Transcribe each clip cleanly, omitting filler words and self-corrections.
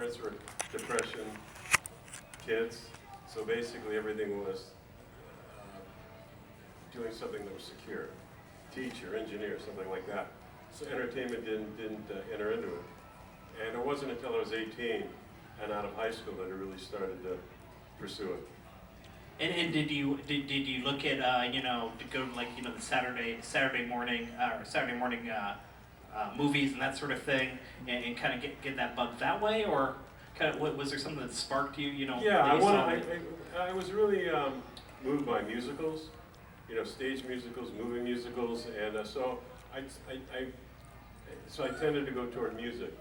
cancer, depression, kids. So basically everything was doing something that was secure. Teacher, engineer, something like that. So entertainment didn't enter into it. And it wasn't until I was 18 and out of high school that I really started to pursue it. And did you look at to go to, like, the Saturday morning movies and that sort of thing, and kind of get that bug that way, or kind of was there something that sparked you? Yeah, I was really moved by musicals, stage musicals, movie musicals, and so I tended to go toward music,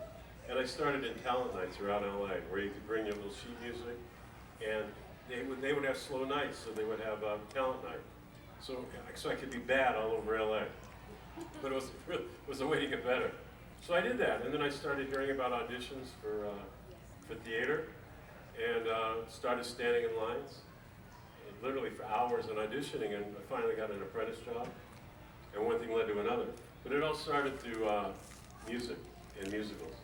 and I started in talent nights around LA, where you could bring your little sheet music, and they would have slow nights, so they would have talent night. So I could be bad all over LA. But it was a way to get better. So I did that, and then I started hearing about auditions for theater, and started standing in lines, literally for hours and auditioning, and I finally got an apprentice job, and one thing led to another. But it all started through music and musicals.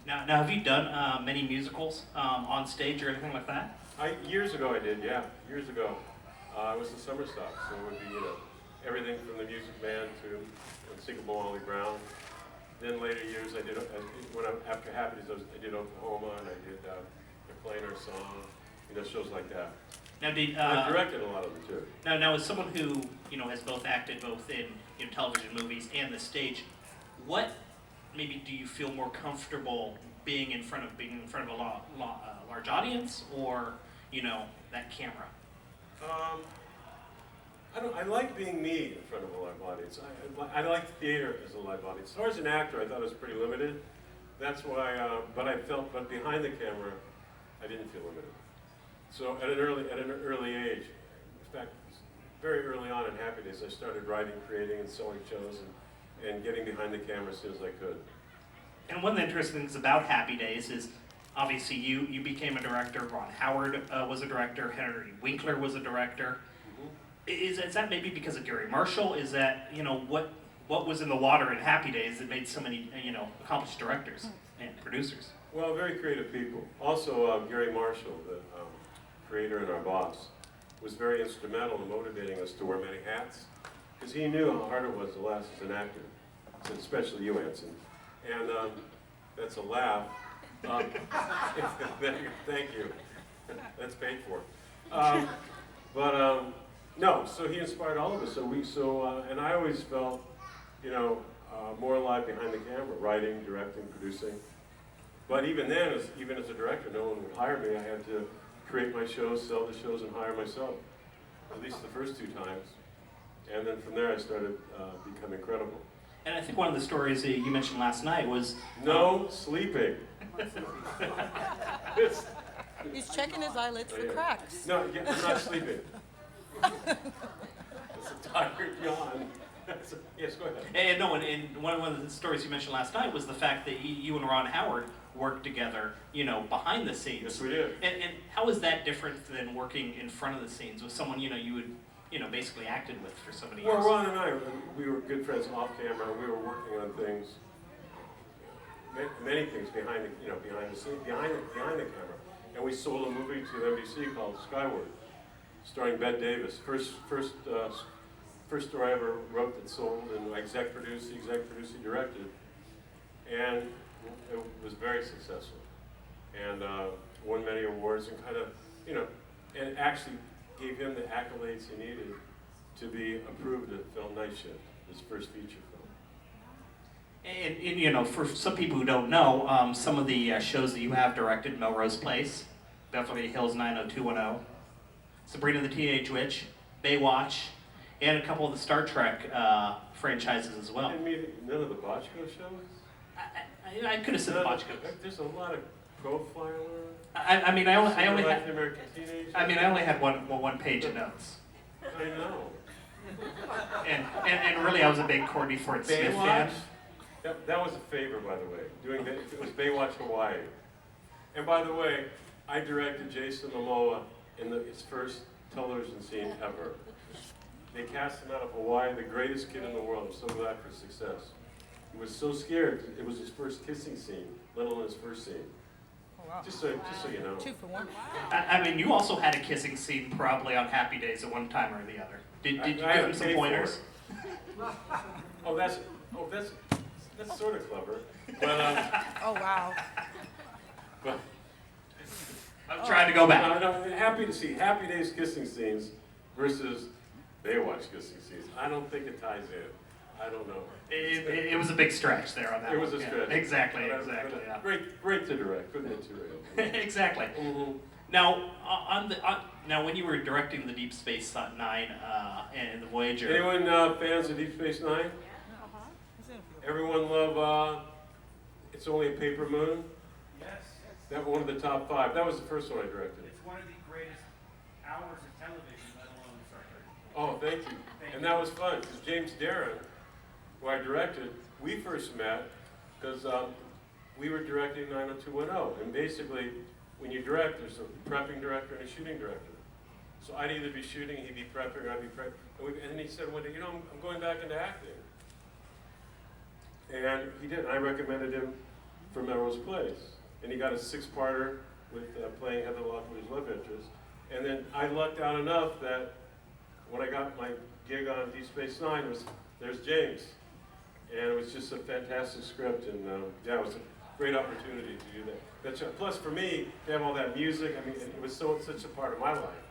Now have you done many musicals on stage or anything like that? Years ago I did, yeah. Years ago. I was in summer stock, so it would be, everything from the Music Man to Unsinkable Molly Brown. Then later years I did, after Happy Days, I did Oklahoma, and I did They're Playing Our Song, shows like that. Now, I directed a lot of them too. Now, as someone who has both acted both in television, movies, and the stage, what maybe do you feel more comfortable being in front of a large audience, or that camera? I like being me in front of a live audience. I like theater as a live audience. As far as an actor, I thought it was pretty limited. That's why, but behind the camera, I didn't feel limited. So at an early age, in fact, very early on in Happy Days, I started writing, creating, and selling shows, and getting behind the camera as soon as I could. And one of the interesting things about Happy Days is, obviously, you became a director. Ron Howard was a director. Henry Winkler was a director. Is that maybe because of Gary Marshall? Is that what was in the water in Happy Days that made so many accomplished directors and producers? Well, very creative people. Also, Gary Marshall, the creator and our boss, was very instrumental in motivating us to wear many hats, because he knew how hard it was to last as an actor, especially you, Anson. And that's a laugh. Thank you. That's paid for. No, so he inspired all of us. And I always felt, more alive behind the camera, writing, directing, producing. But even then, even as a director, no one would hire me. I had to create my shows, sell the shows, and hire myself, at least the first 2 times. And then from there, I started becoming credible. And I think one of the stories that you mentioned last night was... No sleeping. He's checking his eyelids for cracks. No, I'm not sleeping. It's a tired yawn. Yes, go ahead. And one of the stories you mentioned last night was the fact that you and Ron Howard worked together, behind the scenes. Yes, we did. And how is that different than working in front of the scenes with someone you would basically acted with for so many years? Well, Ron and I, we were good friends off camera. We were working on things, many things behind the scene, behind the camera. And we sold a movie to NBC called Skyward, starring Bette Davis. First story I ever wrote that sold, and I exec produced, he directed, and it was very successful, and won many awards, and kind of, and actually gave him the accolades he needed to be approved at Film Night Shift, his first feature film. And for some people who don't know, some of the shows that you have directed: Melrose Place, Beverly Hills 90210, Sabrina the Teenage Witch, Baywatch, and a couple of the Star Trek franchises as well. None of the Bochco shows? I could have said the Bochco. There's a lot of Profiler. I only had one page of notes. I know. And really, I was a big Courtney Ford Smith fan. That was a favor, by the way. It was Baywatch Hawaii. And by the way, I directed Jason Momoa in his first television scene ever. They cast him out of Hawaii, the greatest kid in the world. I'm so glad for his success. He was so scared. It was his first kissing scene, let alone his first scene. wow. Just so you know. 2 for 1. I mean, you also had a kissing scene probably on Happy Days at one time or the other. Did you I give had him to some pay for pointers? That's sort of clever, but Oh, wow. but I'm trying to go back. no, I'm happy to see Happy Days kissing scenes versus Baywatch kissing scenes. I don't think it ties in. I don't know. It was a big stretch there on that It one. was a Yeah, stretch. exactly, But yeah. Great to direct. Couldn't hit too right. Exactly. Mm-hmm. Now, now when you were directing the Deep Space Nine and the Voyager, Anyone fans of Deep Space Nine? Everyone love It's Only a Paper Moon? Yes. That one of the top 5. That was the first one I directed. It's one of the greatest hours of television, let alone Star Trek. Oh, thank you. And that was fun, because James Darren, who I directed, we first met because we were directing 90210. And basically, when you direct, there's a prepping director and a shooting director. So I'd either be shooting, he'd be prepping, or I'd be prepping. And then he said one day, I'm going back into acting. And he did. I recommended him for Melrose Place. And he got a 6-parter with playing Heather Locklear's love interest. And then I lucked out enough that when I got my gig on Deep Space Nine, there's James. And it was just a fantastic script. And yeah, it was a great opportunity to do that. Plus for me, to have all that music, I mean, it was such a part of my life.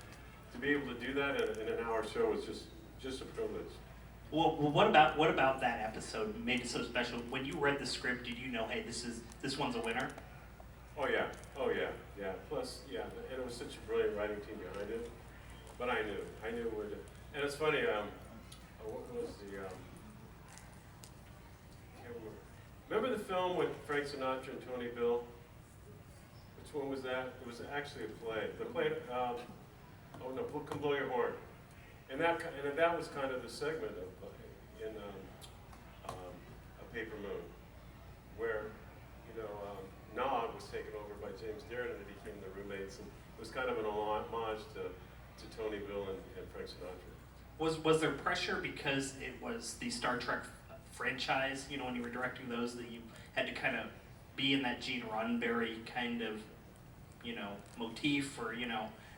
To be able to do that in an hour show was just a privilege. well, what about that episode made it so special? When you read the script, did you know, hey, this one's a winner? Oh yeah. Plus, yeah, and it was such a brilliant writing team behind it. But I knew where to. And it's funny. What was the? Can't remember the film with Frank Sinatra and Tony Bill? Which one was that? It was actually a play. The play. Come Blow Your Horn. And that was kind of the segment in A Paper Moon, where Nog was taken over by James Darren and they became the roommates, and it was kind of an homage to Tony Bill and Frank Sinatra. Was there pressure because it was the Star Trek franchise? When you were directing those, that you had to kind of be in that Gene Roddenberry kind of motif, or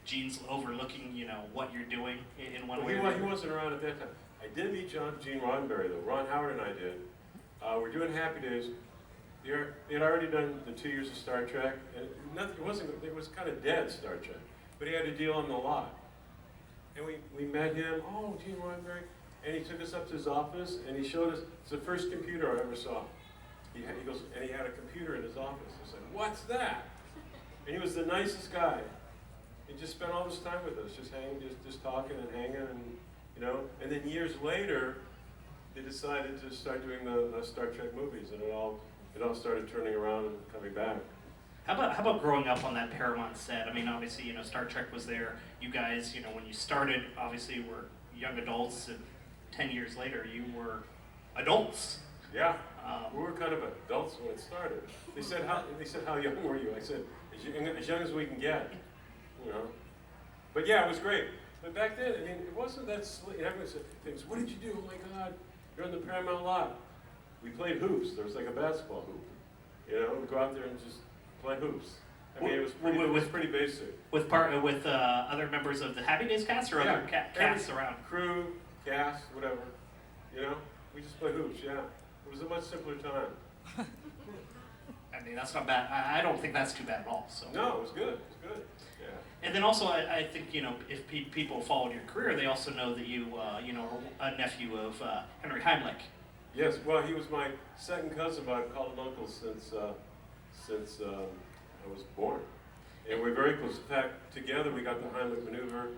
Gene's overlooking what you're doing in one way. He wasn't around at that time. I did meet Gene Roddenberry though. Ron Howard and I did. We're doing Happy Days. They had already done the 2 years of Star Trek, and it was kind of dead Star Trek, but he had a deal on the lot. And we met him, Gene Roddenberry, and he took us up to his office, and he showed us, it's the first computer I ever saw. He goes, and he had a computer in his office. I said, what's that? And he was the nicest guy. He just spent all this time with us, just talking and hanging, and and then years later, they decided to start doing the Star Trek movies, and it all started turning around and coming back. How about growing up on that Paramount set? I mean, obviously, Star Trek was there. You guys, when you started, obviously were young adults, and 10 years later, you were adults. Yeah, we were kind of adults when it started. They said, how young were you? I said, as young as we can get, But yeah, it was great. But back then, I mean, it wasn't that slick. Everyone said things, what did you do? Oh my God, you're on the Paramount lot. We played hoops. There was like a basketball hoop. We'd go out there and just play hoops. I mean, it was pretty basic. With other members of the Happy Days cast, or other casts around? Crew, cast, whatever. We just play hoops, yeah. It was a much simpler time. I mean, that's not bad. I don't think that's too bad at all. So. No, it was good. It was good. Yeah. And then also, I think if people followed your career, they also know that you are a nephew of Henry Heimlich. Yes. Well, he was my second cousin, but I've called him uncle since I was born, and we're very close. In fact, together we got the Heimlich maneuver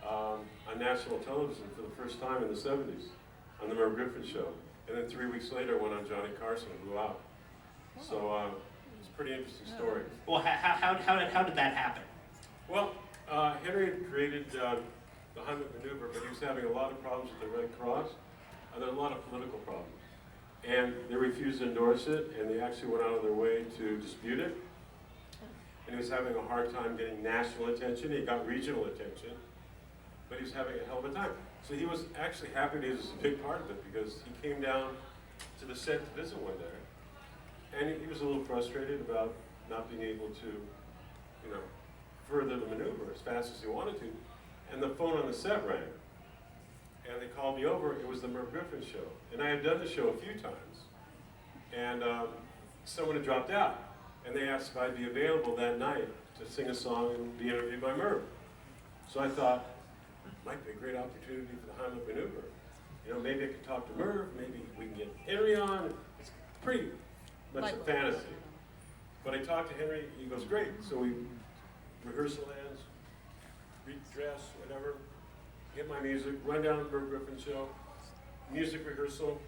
on national television for the first time in the '70s on the Merv Griffin show, and then 3 weeks later went on Johnny Carson and blew out. So it's a pretty interesting story. Well, how did that happen? Well, Henry had created the Heimlich maneuver, but he was having a lot of problems with the Red Cross, and there were a lot of political problems. And they refused to endorse it, and they actually went out of their way to dispute it. And he was having a hard time getting national attention. He got regional attention, but he was having a hell of a time. So he was actually, Happy Days was a big part of it, because he came down to the set to visit one day, and he was a little frustrated about not being able to, further the maneuver as fast as he wanted to. And the phone on the set rang. And they called me over. It was the Merv Griffin show. And I had done the show a few times. And someone had dropped out. And they asked if I'd be available that night to sing a song and be interviewed by Merv. So I thought, might be a great opportunity for the Heimlich maneuver. Maybe I could talk to Merv, maybe we can get Henry on. It's pretty much a fantasy. But I talked to Henry, he goes, great. So we rehearsal ends, redress, whatever, get my music, run down to the Merv Griffin show, music rehearsal,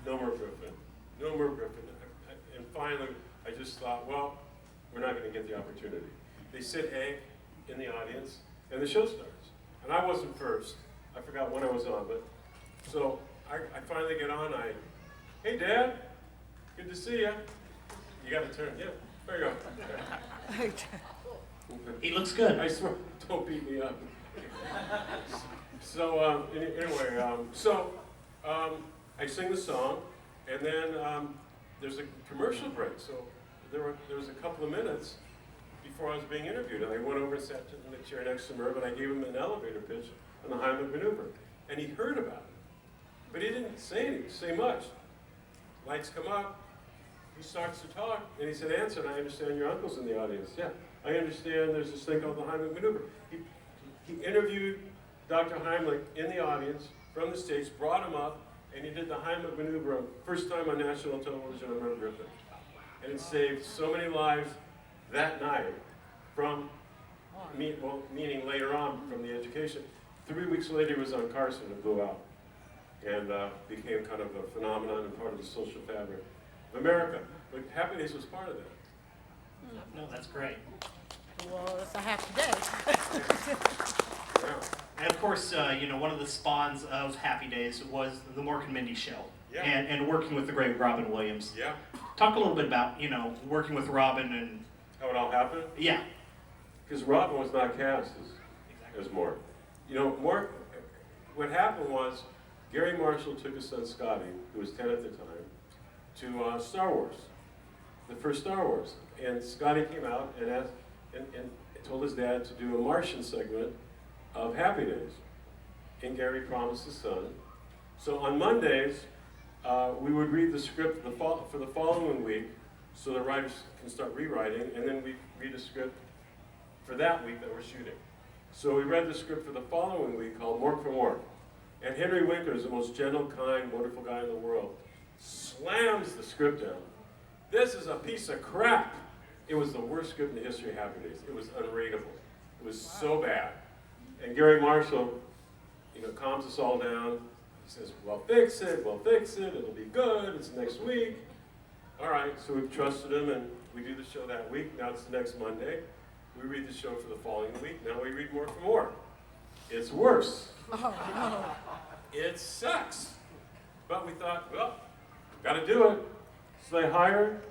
no Merv Griffin, no Merv Griffin. And finally, I just thought, well, we're not going to get the opportunity. They sit Hank in the audience, and the show starts. And I wasn't first. I forgot when I was on, but so I finally get on. Hey, Dad, good to see you. You got to turn, yeah, there you go. He looks good. I swear, don't beat me up. So anyway, I sing the song, and then there's a commercial break. So there was a couple of minutes before I was being interviewed, and I went over and sat in the chair next to Merv, and I gave him an elevator pitch on the Heimlich maneuver, and he heard about it, but he didn't say much. Lights come up, he starts to talk, and he said, Anson, I understand your uncle's in the audience. Yeah, I understand there's this thing called the Heimlich maneuver. He interviewed Dr. Heimlich in the audience from the States, brought him up, and he did the Heimlich maneuver first time on national television on Merv Griffin. And it saved so many lives that night from, meaning later on from the education. 3 weeks later, he was on Carson and blew out, and became kind of a phenomenon and part of the social fabric of America. But Happy Days was part of that. No, that's great. Well, it's a happy day. Yeah. And of course, one of the spawns of Happy Days was the Mork and Mindy show, Yeah. and working with the great Robin Williams. Yeah. Talk a little bit about, working with Robin and... How it all happened? Yeah. Because Robin was not cast as Mork. Mork, what happened was Gary Marshall took his son Scotty, who was 10 at the time, to Star Wars, the first Star Wars. And Scotty came out and told his dad to do a Martian segment of Happy Days. And Gary promised his son. So on Mondays, we would read the script for the following week so the writers can start rewriting, and then we read a script for that week that we're shooting. So we read the script for the following week called Mork for Mork. And Henry Winkler is the most gentle, kind, wonderful guy in the world. Slams the script down. This is a piece of crap. It was the worst script in the history of Happy Days. It was unreadable. It was so bad. And Gary Marshall, calms us all down. He says, we'll fix it, it'll be good, it's next week. All right, so we've trusted him, and we do the show that week. Now it's the next Monday. We read the show for the following week. Now we read More for More. It's worse. Oh, no. It sucks. But we thought, well, got to do it. So they hired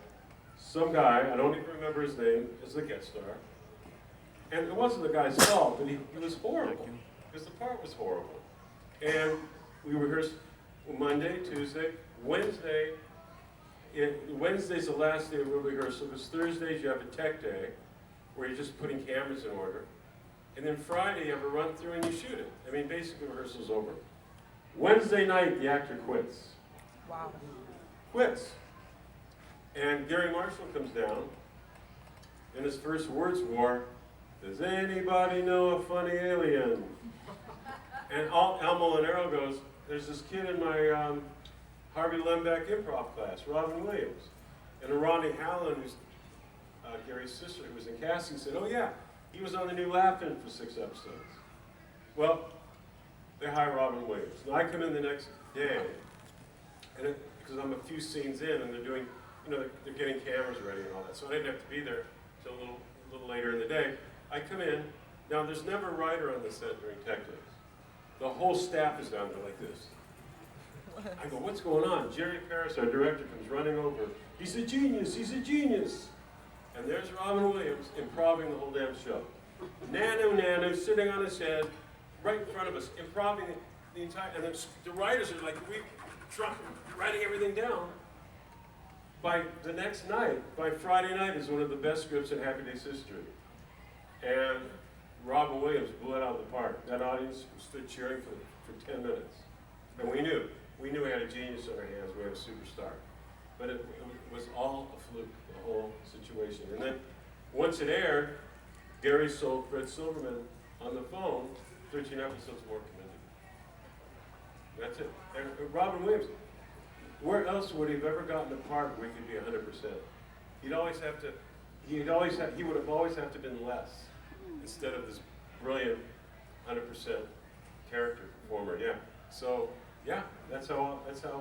some guy, I don't even remember his name, as the guest star. And it wasn't the guy's fault, but he was horrible, because the part was horrible. And we rehearsed Monday, Tuesday, Wednesday. Wednesday's the last day of real rehearsal, because Thursdays you have a tech day, where you're just putting cameras in order. And then Friday you have a run through and you shoot it. I mean, basically rehearsal's over. Wednesday night, the actor quits. Wow. Quits. And Gary Marshall comes down, and his first words were, does anybody know a funny alien? And Al Molinaro goes, there's this kid in my Harvey Lembeck improv class, Robin Williams. And Ronnie Hallen, who's Gary's sister, who was in casting, said, oh yeah, he was on the new Laugh-In for 6 episodes. Well, they hire Robin Williams. Now I come in the next day, and because I'm a few scenes in, and they're doing, they're getting cameras ready and all that, so I didn't have to be there till a little later in the day. I come in. Now there's never a writer on the set during tech days. The whole staff is down there like this. I go, what's going on? Jerry Paris, our director, comes running over. He's a genius, he's a genius. And there's Robin Williams improvising the whole damn show. Nanu, sitting on his head, right in front of us, improvising the entire, and the writers are like, writing everything down. by the next night, by Friday night, is one of the best scripts in Happy Days history. And Robin Williams blew it out of the park. That audience stood cheering for 10 minutes. And we knew we had a genius on our hands, we had a superstar. But it was all a fluke, the whole situation. And then, once it aired, Gary sold Fred Silverman on the phone 13 episodes more committed. That's it. And Robin Williams, where else would he have ever gotten a part where he could be 100%? He would have always have to been less instead of this brilliant 100% character performer. Yeah. So yeah, that's how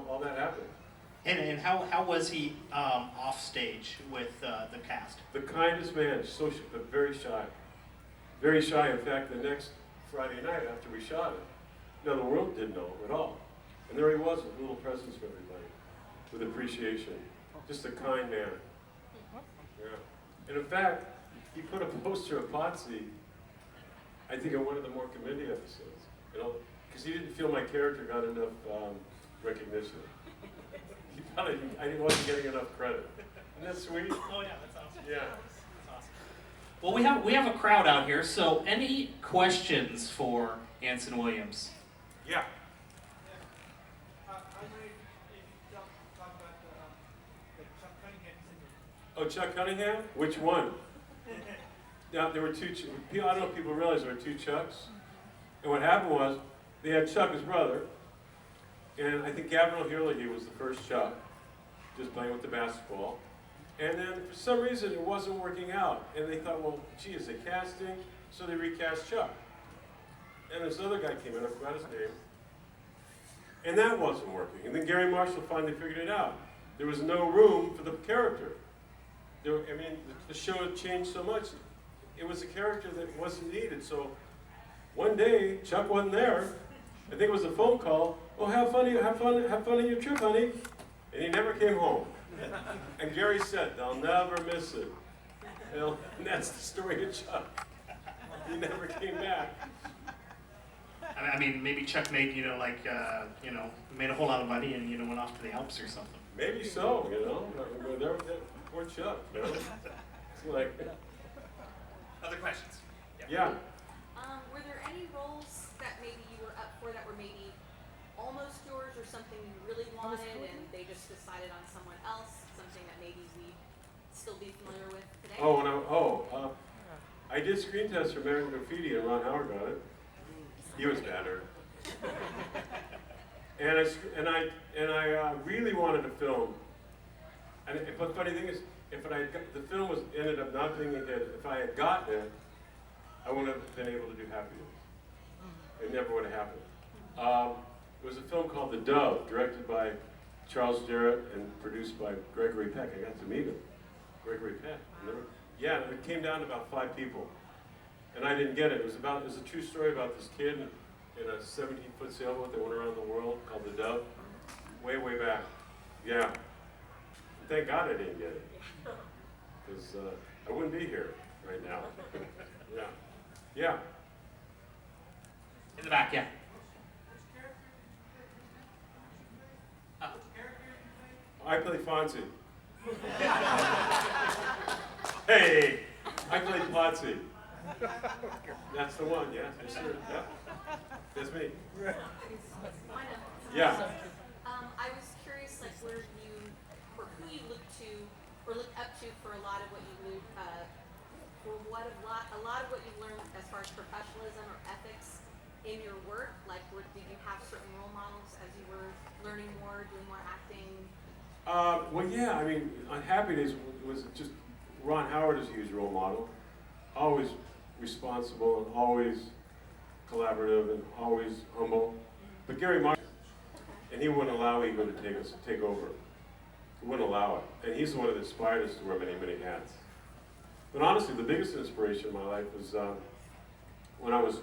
all that happened. And how was he off stage with the cast? The kindest man, social, but very shy. Very shy. In fact, the next Friday night after we shot it, the world didn't know him at all. And there he was with little presents for everybody, with appreciation. Just a kind man. Yeah. And in fact, he put a poster of Potsy, I think, in one of the more committee episodes. Because he didn't feel my character got enough recognition. He thought I wasn't getting enough credit. Isn't that sweet? Oh yeah, that's awesome. Yeah. That's awesome. Well, we have a crowd out here, so any questions for Anson Williams? Yeah. I might, if you talk about the Chuck Cunningham syndrome. Oh, Chuck Cunningham? Which one? Now, there were two, I don't know if people realize there were two Chucks. And what happened was, they had Chuck, his brother, and I think Gavin O'Hurley was the first Chuck, just playing with the basketball. And then, for some reason, it wasn't working out. And they thought, well, gee, is it casting? So they recast Chuck. And this other guy came in, I forgot his name, and that wasn't working. And then Gary Marshall finally figured it out. There was no room for the character. The show had changed so much. It was a character that wasn't needed. So one day, Chuck wasn't there. I think it was a phone call. Oh, have fun on your trip, honey. And he never came home. And Gary said, they'll never miss it. And that's the story of Chuck. He never came back. I mean, maybe Chuck made, made a whole lot of money and, went off to the Alps or something. Maybe so, poor Chuck, It's like, Other questions? yeah. Were there any roles that maybe you were up for that were maybe almost yours or something you really wanted and they just decided on someone else, something that maybe we'd still be familiar with today? I did screen tests for American Graffiti and Ron Howard got it. He was better. And I really wanted to film. But the funny thing is, the film ended up not being a hit. If I had gotten it, I wouldn't have been able to do Happy Days. It never would have happened. It was a film called The Dove, directed by Charles Jarrett and produced by Gregory Peck. I got to meet him. Gregory Peck. Yeah, it came down to about 5 people. And I didn't get it. It was a true story about this kid in a 17-foot sailboat that went around the world called The Dove. Way, way back. Yeah. Thank God I didn't get it. Because I wouldn't be here right now. Yeah. Yeah. In the back, yeah. I play Fonzie. Hey, I play Potsy. That's the one, yeah, yes, sir. Yeah. That's me. Yeah. I was curious, like, who you look to, or look up to for a lot of what you do, for a lot of what you learned as far as professionalism or ethics in your work. Like, did you have certain role models as you were learning more, doing more acting? Well, yeah, I mean, on Happy Days was just, Ron Howard is a huge role model. Always responsible and always collaborative and always humble. But Gary Marshall, and he wouldn't allow ego to take over. He wouldn't allow it. And he's the one that inspired us to wear many, many hats. But honestly, the biggest inspiration in my life was when I was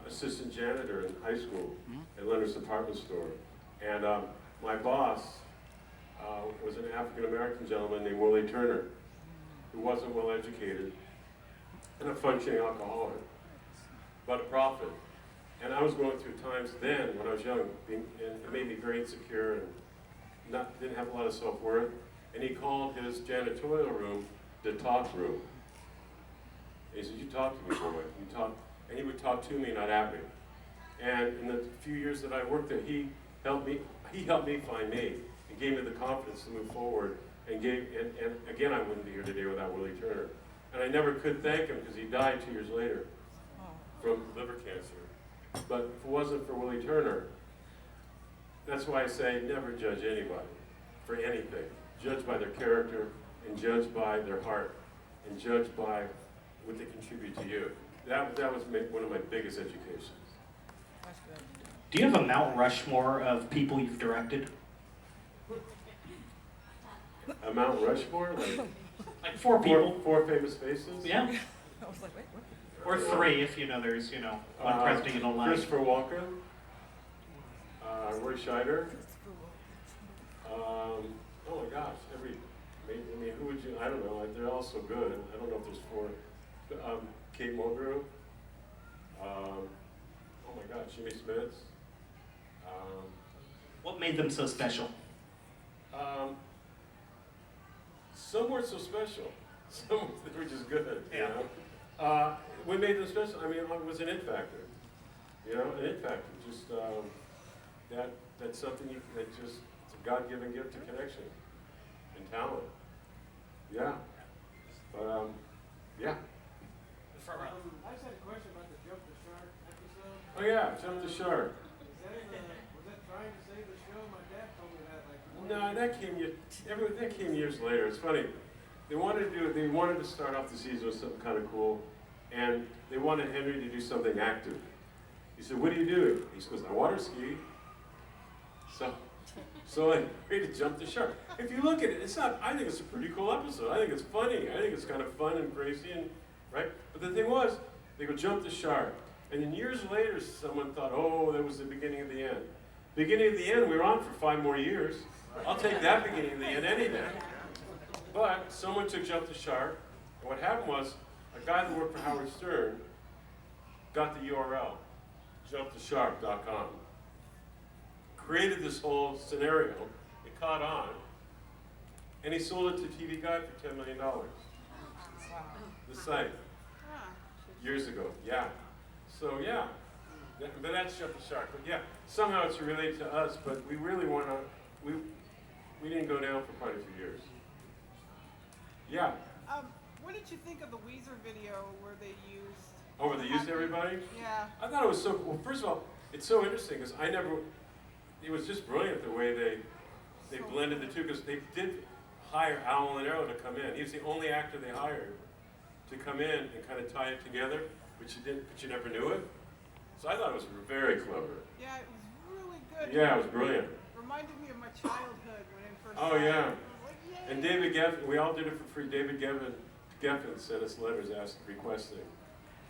assistant janitor in high school at Leonard's department store. And my boss was an African-American gentleman named Willie Turner, who wasn't well educated and a functioning alcoholic, but a prophet. And I was going through times then, when I was young, and it made me very insecure and didn't have a lot of self-worth. and he called his janitorial room the talk room. And he said, "You talk to me, boy. You talk," and he would talk to me, not at me. And in the few years that I worked there, he helped me find me and gave me the confidence to move forward. And again, I wouldn't be here today without Willie Turner. And I never could thank him because he died 2 years later from liver cancer. But if it wasn't for Willie Turner, that's why I say never judge anybody for anything. Judge by their character, and judge by their heart, and judge by what they contribute to you. That was one of my biggest educations. That's good. Do you have a Mount Rushmore of people you've directed? A Mount Rushmore? Like four people? Four famous faces? Yeah. I was like, wait, what? Or three if there's, one president you don't like. Christopher Walken, Roy Scheider. Oh my gosh, who would you, I don't know, they're all so good. I don't know if there's four. Kate Mulgrew. Oh my gosh, Jimmy Smits. What made them so special? Some weren't so special. Some they were just good. Yeah. What made them special? It was an it factor. An it factor. Just that's something it's a God-given gift of connection and talent. Yeah. But yeah. I just had a question about the Jump the Shark episode. Oh yeah, Jump the Shark. Was that trying to save the show? My dad told me that No, that came years later. It's funny. They wanted to start off the season with something kind of cool, and they wanted Henry to do something active. He said, "What do you do?" He goes, "I water ski." So I agreed to Jump the Shark. If you look at it, I think it's a pretty cool episode. I think it's funny. I think it's kind of fun and crazy, right? But the thing was, they go jump the shark. And then years later, someone thought, oh, that was the beginning of the end. Beginning of the end, we were on for 5 more years. I'll take that beginning of the end any day. But someone took Jump the Shark, and what happened was, a guy that worked for Howard Stern got the URL, jumptheshark.com. Created this whole scenario, it caught on, and he sold it to TV Guide for $10 million. The site. Years ago, yeah. So yeah, but that's Jump the Shark. But yeah, somehow it's related to us, but we really want to, we didn't go down for quite a few years. Yeah. What did you think of the Weezer video where they used? Oh, where they used everybody? Yeah. I thought it was so cool. First of all, it's so interesting because it was just brilliant the way they blended the two, because they did hire Al Molinaro to come in. He was the only actor they hired to come in and kind of tie it together, but you never knew it. So I thought it was very clever. Yeah, it was really good. Yeah, it was brilliant. Reminded me of my childhood when I first Oh saw it. yeah. I was like, yay. And David Geffen, we all did it for free. David Geffen sent us letters requesting.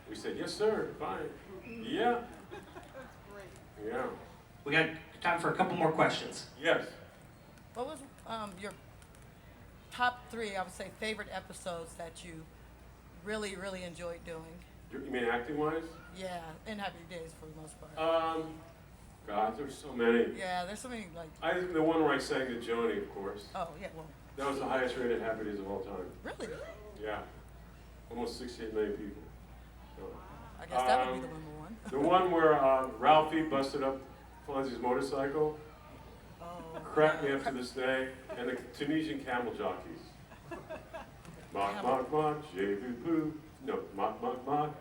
We said, yes sir, fine. Yeah. That's great. Yeah. We got time for a couple more questions. Yes. What was your top 3, I would say, favorite episodes that you really, really enjoyed doing? You mean acting wise? Yeah, in Happy Days for the most part. God, there's so many. Yeah, there's so many, like, I think the one where I sang to Joni, of course. oh, yeah, well, That was the highest rated Happy Days of all time. really? Yeah. Almost 68 million people. So, I guess that would be the number one. the one where Ralphie busted up Fonzie's motorcycle Oh. cracked me up to this day, and the Tunisian camel jockeys. Mock, mock, mock, j'ai vu poo. No, mock, mock, mock,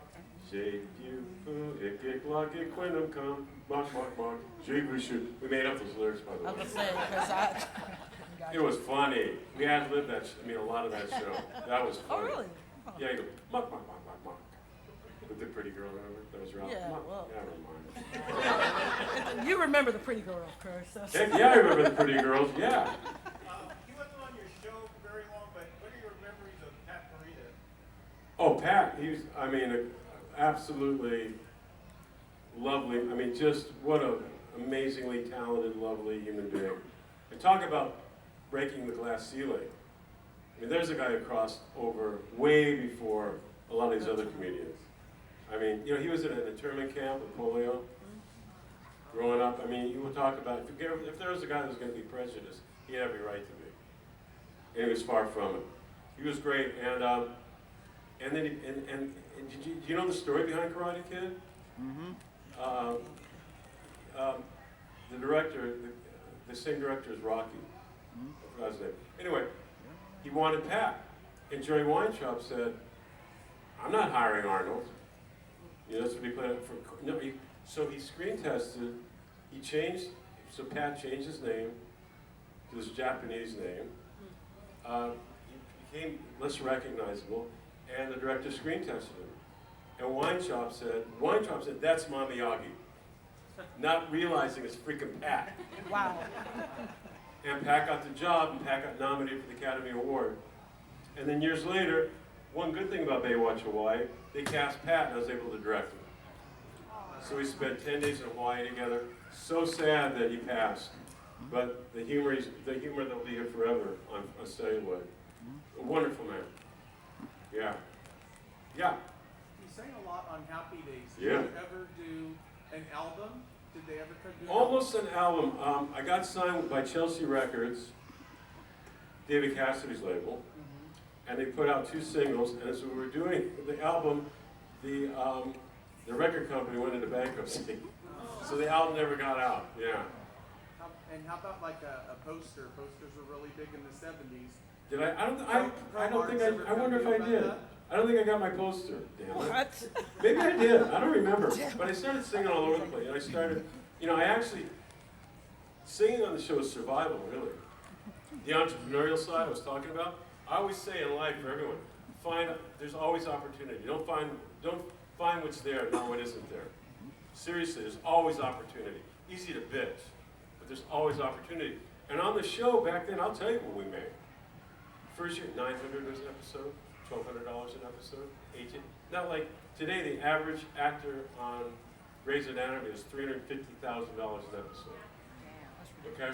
j'ai vu poo. Ik lak, ik quinum come. Mock, mock, mock, j'ai vu shoot. We made up those lyrics, by the I way. was gonna say, because I. It was funny. We had lived that. A lot of that show. That was Oh, funny. really? Oh. Yeah, you go mock, mock, mock, mock, mock. With the pretty girl, remember? That was Ralph. Yeah, Mock. well. Yeah, never mind. You remember the pretty girl, of course. So. Heck yeah, I remember the pretty girls. Yeah. He wasn't on your show very long, but what are your memories of Pat Morita? Oh, Pat. He was. Absolutely lovely. Just what a amazingly talented, lovely human being. And talk about breaking the glass ceiling. There's a guy who crossed over way before a lot of these other comedians. He was in an internment camp with polio. Growing up, you would talk about, if there was a guy that was going to be prejudiced, he had every right to be. and he was far from it. He was great, and then do you know the story behind Karate Kid? Mm-hmm. The director, the same director as Rocky. I forgot his name. Anyway, he wanted Pat, and Jerry Weintraub said, "I'm not hiring Arnold." You know, that's what he planned for. No, so he screen tested. He changed. So Pat changed his name to his Japanese name. He became less recognizable, and the director screen tested him. And Weintraub said, "That's Ma Miyagi," not realizing it's freaking Pat. Wow. And Pat got the job, and Pat got nominated for the Academy Award. And then years later, one good thing about Baywatch Hawaii, they cast Pat, and I was able to direct him. So we spent 10 days in Hawaii together. So sad that he passed, but the humor that'll be here forever on celluloid. A wonderful man. Yeah. Yeah. You sang a lot on Happy Days. Did Yeah. you ever do an album? Did they ever do Almost an album. I got signed by Chelsea Records, David Cassidy's label, and they put out 2 singles. And as we were doing the album, the record company went into bankruptcy, so the album never got out. Yeah. And how about like a poster? Posters were really big in the 70s. Did I? I wonder if I did. I don't think I got my poster. Damn it. What? Maybe I did. I don't remember. But I started singing all over the place. And I started, singing on the show is survival, really. The entrepreneurial side I was talking about. I always say in life for everyone, there's always opportunity. Don't find what's there, not what isn't there. Seriously, there's always opportunity. Easy to bitch, but there's always opportunity. And on the show back then, I'll tell you what we made. First year, $900 was an episode, $1,200 an episode, 18. Not like today, the average actor on Grey's Anatomy is $350,000 an episode. Okay?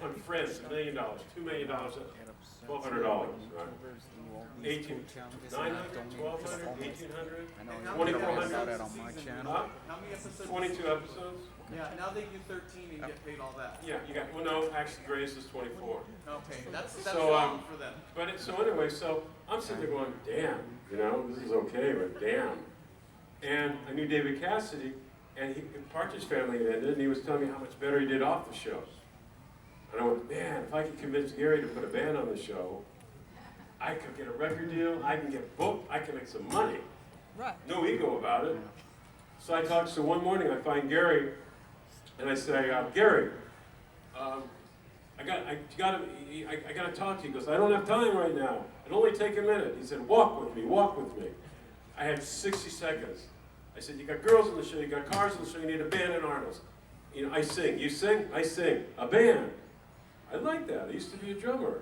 On Friends, $1 million, $2 million, $1,200, right? 18, 900, 1,200, 1,800, How 2,400. on my channel. Huh? How many episodes? 22 episodes. Yeah, now they do 13 and get paid all that. Yeah, no, actually Grey's is 24. Okay, that's So, wrong for them. So I'm sitting there going, damn, this is okay, but damn. And I knew David Cassidy, and Partridge Family had ended, and he was telling me how much better he did off the show. And I went, man, if I could convince Gary to put a band on the show, I could get a record deal, I can get booked, I can make some money. Right. No ego about it. So I talked, so one morning I find Gary, and I say, Gary, I gotta talk to you. He goes, I don't have time right now. It'll only take a minute. He said, walk with me. I had 60 seconds. I said, you got girls on the show, you got cars on the show, you need a band in Arnold's. I sing. You sing? I sing. A band. I like that. I used to be a drummer.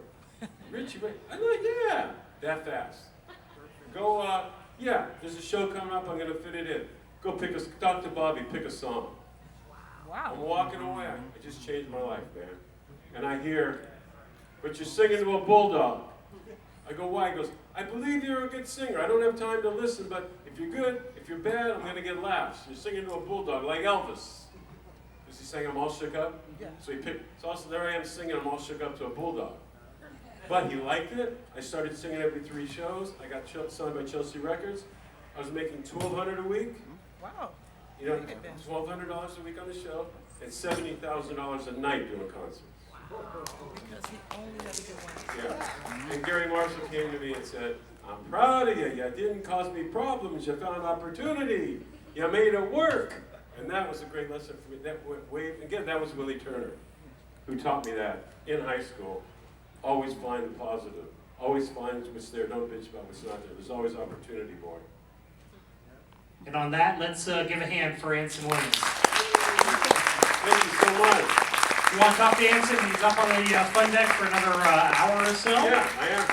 Richie, yeah. That fast. Go, yeah, there's a show coming up, I'm gonna fit it in. Go talk to Bobby, pick a song. Wow. I'm walking away. I just changed my life, man. And I hear, but you're singing to a bulldog. I go, why? He goes, I believe you're a good singer. I don't have time to listen, but if you're good, if you're bad, I'm going to get laughs. You're singing to a bulldog, like Elvis. Because he sang I'm All Shook Up? Yeah. So also there I am singing I'm All Shook Up to a bulldog. But he liked it. I started singing every 3 shows. I got signed by Chelsea Records. I was making $1,200 a week. Wow. $1,200 a week on the show, and $70,000 a night doing concerts. Because he only had to do one. Yeah. And Gary Marshall came to me and said, I'm proud of you. You didn't cause me problems. You found opportunity. You made it work. And that was a great lesson for me. That was Willie Turner, who taught me that in high school. Always find the positive. Always find what's there. Don't bitch about what's not there. There's always opportunity, boy. And on that, let's give a hand for Anson Williams. Thank you so much. You want to talk to Anson? He's up on the fun deck for another hour or so. Yeah, I am.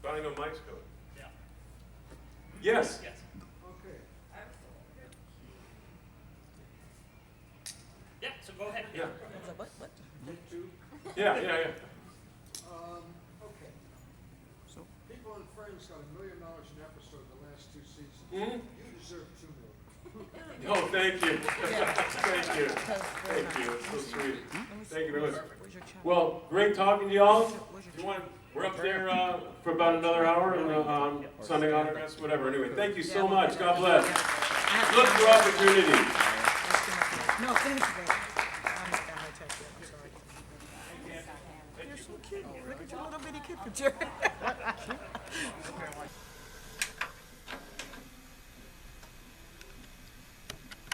I know Mike's going. Yeah. Yes. Yes. Okay. Yeah, so go ahead. Yeah. What? YouTube. Yeah. Okay. So people and Friends got $1 million an episode the last 2 seasons. Mhm. You deserve $2 million. Oh, thank you. Yeah. Thank you. Because very Thank you. nice. It's so sweet. Let me see. Thank you very much. Where's your check? Well, great talking to y'all. Where's your You want, we're up there for about another hour and Sunday autographs, whatever. Anyway, thank you so much. God bless. Look for opportunity. No, thank you, baby. I missed that high tech yet. I'm sorry. You're so cute. Look at your little bitty kid picture.